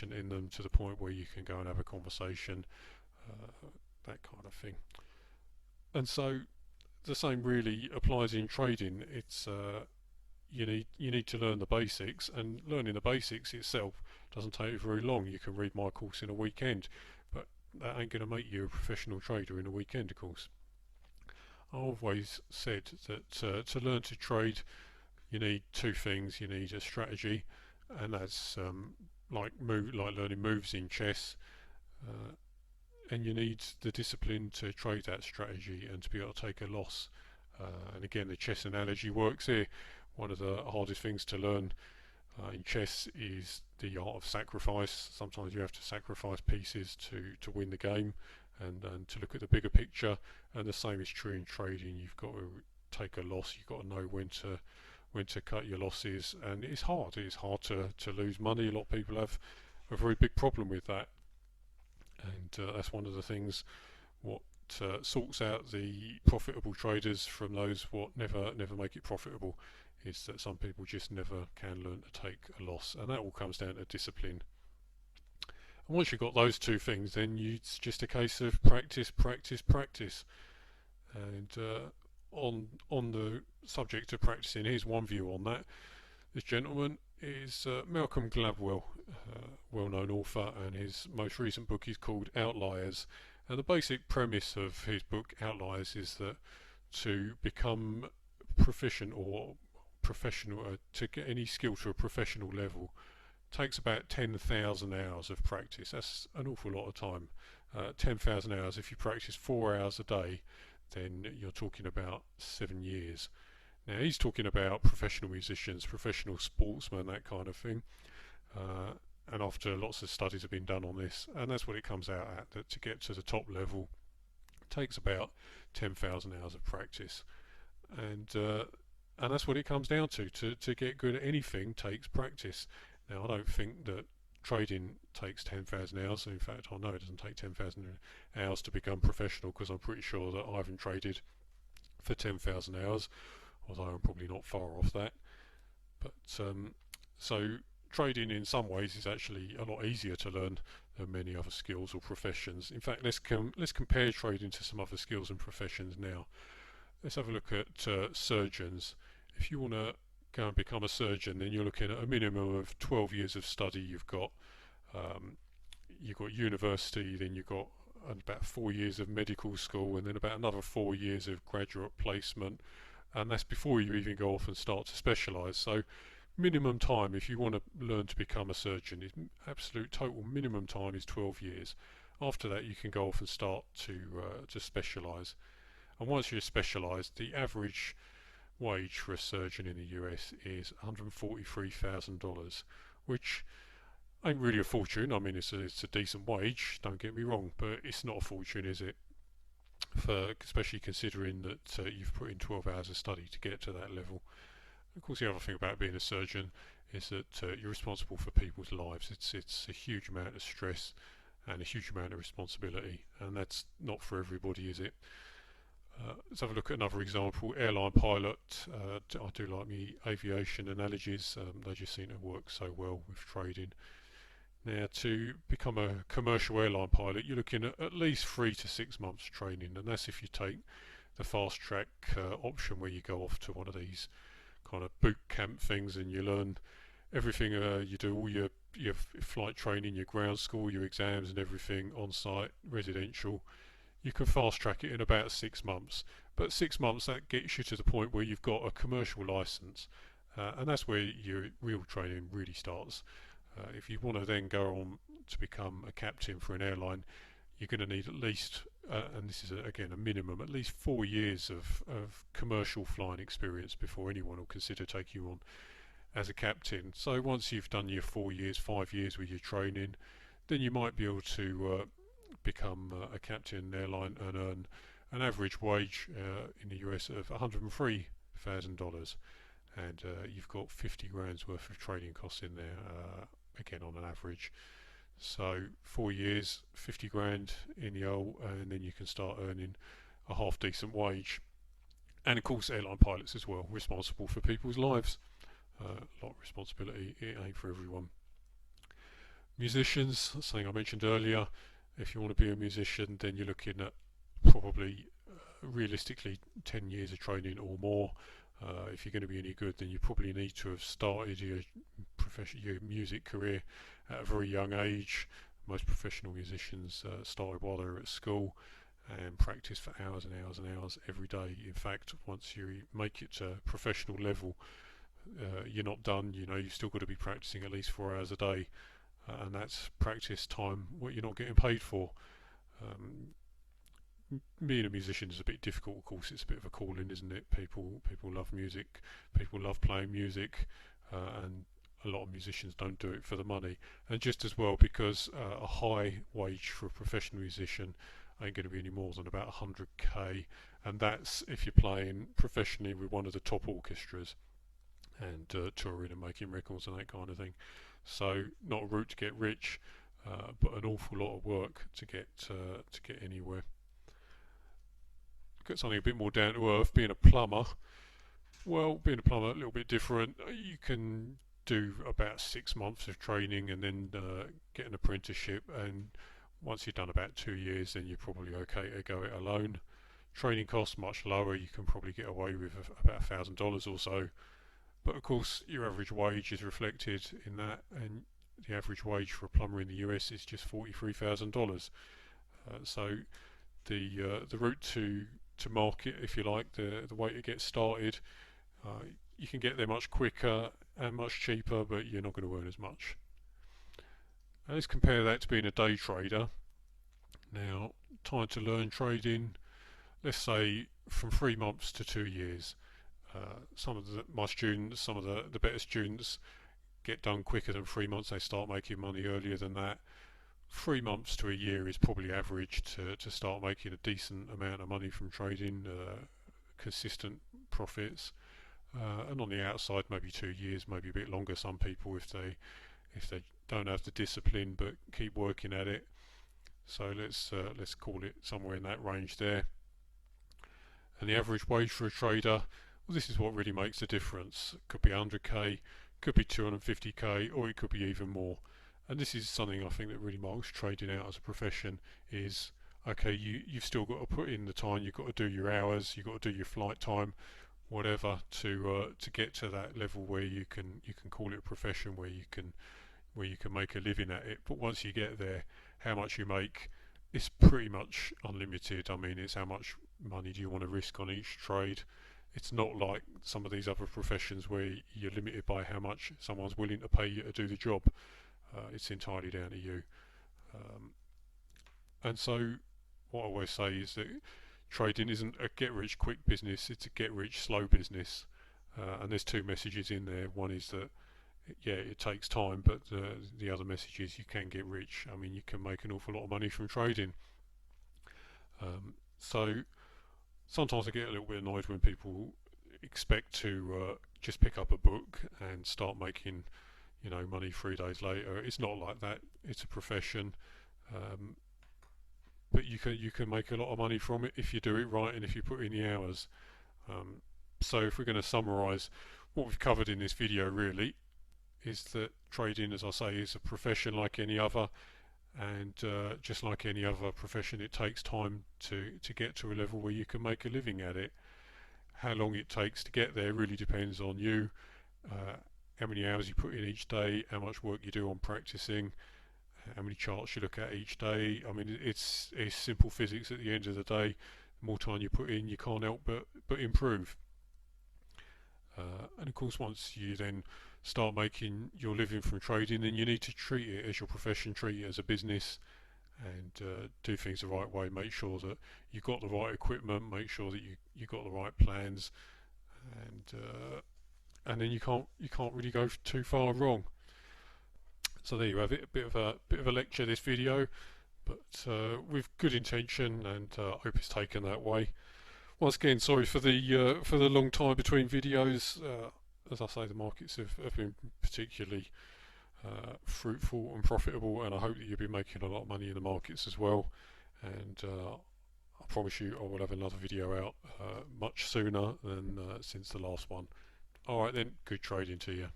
proficient in them to the point where you can go and have a conversation, that kind of thing. And so the same really applies in trading. It's you need to learn the basics, and learning the basics itself doesn't take very long. You can read my course in a weekend, but that ain't going to make you a professional trader in a weekend, of course. I always said that to learn to trade, you need two things. You need a strategy, and that's like learning moves in chess, uh, and you need the discipline to trade that strategy and to be able to take a loss. And again, the chess analogy works here. One of the hardest things to learn in chess is the art of sacrifice. Sometimes you have to sacrifice pieces to win the game, and to look at the bigger picture. And the same is true in trading. You've got to take a loss. You've got to know when to cut your losses, and it's hard. It's hard to lose money. A lot of people have a very big problem with that, and that's one of the things what sorts out the profitable traders from those what never make it profitable, is that some people just never can learn to take a loss, and that all comes down to discipline. And once you've got those two things, then it's just a case of practice, practice, practice. And on the subject of practicing, here's one view on that. This gentleman is Malcolm Gladwell, well-known author, and his most recent book is called Outliers. And the basic premise of his book Outliers is that to become proficient or professional, to get any skill to a professional level, takes about 10,000 hours of practice. That's an awful lot of time. 10,000 hours, if you practice 4 hours a day, then you're talking about 7 years. Now he's talking about professional musicians, professional sportsmen, that kind of thing. And after lots of studies have been done on this, and that's what it comes out at, that to get to the top level takes about 10,000 hours of practice. And that's what it comes down to. To get good at anything takes practice. Now I don't think that trading takes 10,000 hours. In fact, I know it doesn't take 10,000 hours to become professional, because I'm pretty sure that I haven't traded for 10,000 hours, although I'm probably not far off that. But so trading in some ways is actually a lot easier to learn than many other skills or professions. In fact, let's compare trading to some other skills and professions now. Let's have a look at surgeons. If you want to go and become a surgeon, then you're looking at a minimum of 12 years of study. You've got university, then you've got about 4 years of medical school, and then about another 4 years of graduate placement, and that's before you even go off and start to specialise. So minimum time, if you want to learn to become a surgeon, is absolute total minimum time is 12 years. After that, you can go off and start to specialise. And once you're specialised, the average wage for a surgeon in the US is $143,000, which ain't really a fortune. I mean, it's a decent wage, don't get me wrong, but it's not a fortune, is it? Especially considering that you've put in 12 hours of study to get to that level. Of course, the other thing about being a surgeon is that you're responsible for people's lives. It's a huge amount of stress and a huge amount of responsibility, and that's not for everybody, is it? Let's have a look at another example. Airline pilot. I do like me aviation analogies. They just seem to work so well with trading. Now, to become a commercial airline pilot, you're looking at least 3 to 6 months training, and that's if you take the fast track option, where you go off to one of these kind of boot camp things and you learn everything. You do all your flight training, your ground school, your exams and everything on site, residential. You can fast track it in about 6 months, but 6 months, that gets you to the point where you've got a commercial license, and that's where your real training really starts. If you want to then go on to become a captain for an airline, you're going to need at least, and this is again a minimum, at least 4 years of commercial flying experience before anyone will consider taking you on as a captain. So once you've done your 4 years, 5 years with your training, then you might be able to become a captain in an airline and earn an average wage in the US of $103,000, and you've got 50 grand's worth of training costs in there, again on an average. So 4 years, 50 grand in the hole, and then you can start earning a half decent wage. And of course, airline pilots as well, responsible for people's lives. A lot of responsibility, it ain't for everyone. Musicians, something I mentioned earlier, if you want to be a musician, then you're looking at probably realistically 10 years of training or more. If you're going to be any good, then you probably need to have started your music career at a very young age. Most professional musicians started while they were at school and practice for hours and hours and hours every day. In fact, once you make it to professional level, you're not done. You know, you've still got to be practicing at least 4 hours a day, and that's practice time what you're not getting paid for. Um, Being a musician is a bit difficult. Of course, it's a bit of a calling, isn't it? People love music, people love playing music, and a lot of musicians don't do it for the money. And just as well, because a high wage for a professional musician ain't going to be any more than about 100k, and that's if you're playing professionally with one of the top orchestras and touring and making records and that kind of thing. So not a route to get rich, but an awful lot of work to get anywhere. Get something a bit more down to earth. Being a plumber, well, being a plumber a little bit different. You can do about 6 months of training and then get an apprenticeship, and once you've done about 2 years, then you're probably okay to go it alone. Training costs much lower. You can probably get away with about $1,000 or so, but of course your average wage is reflected in that, and the average wage for a plumber in the US is just $43,000. So the route to market, if you like, the way to get started, you can get there much quicker and much cheaper, but you're not going to earn as much. And let's compare that to being a day trader. Now, time to learn trading, let's say from 3 months to 2 years. Some of my students, some of the better students, get done quicker than 3 months. They start making money earlier than that. 3 months to a year is probably average to start making a decent amount of money from trading, consistent profits. And on the outside, maybe 2 years, maybe a bit longer. Some people, if they don't have the discipline but keep working at it. So let's call it somewhere in that range there. And the average wage for a trader, well, this is what really makes the difference. It could be 100k, could be 250k, or it could be even more. And this is something I think that really marks trading out as a profession is, okay, you've still got to put in the time, you've got to do your hours, you've got to do your flight time, whatever, to get to that level where you can call it a profession, where you can make a living at it. But once you get there, how much you make is pretty much unlimited. I mean, it's how much money do you want to risk on each trade. It's not like some of these other professions where you're limited by how much someone's willing to pay you to do the job. It's entirely down to you. And so what I always say is that trading isn't a get-rich-quick business, it's a get-rich-slow business. And there's two messages in there. One is that, yeah, it takes time, but the other message is you can get rich. I mean, you can make an awful lot of money from trading. So sometimes I get a little bit annoyed when people expect to just pick up a book and start making money 3 days later. It's not like that. It's a profession, but you can make a lot of money from it if you do it right and if you put in the hours. So if we're going to summarise what we've covered in this video, really, is that trading, as I say, is a profession like any other, and just like any other profession, it takes time to get to a level where you can make a living at it. How long it takes to get there really depends on you. How many hours you put in each day, how much work you do on practicing, how many charts you look at each day. I mean, it's simple physics at the end of the day. The more time you put in, you can't help but improve. And of course, once you then start making your living from trading, then you need to treat it as your profession, treat it as a business, and do things the right way. Make sure that you've got the right equipment, make sure that you got the right plans, and then you can't really go too far wrong. So there you have it, a bit of a lecture, this video, but with good intention, and I hope it's taken that way. Once again, sorry for the long time between videos. As I say, the markets have been particularly fruitful and profitable, and I hope that you'll be making a lot of money in the markets as well. And I promise you I will have another video out much sooner than since the last one. Alright then, good trading to you.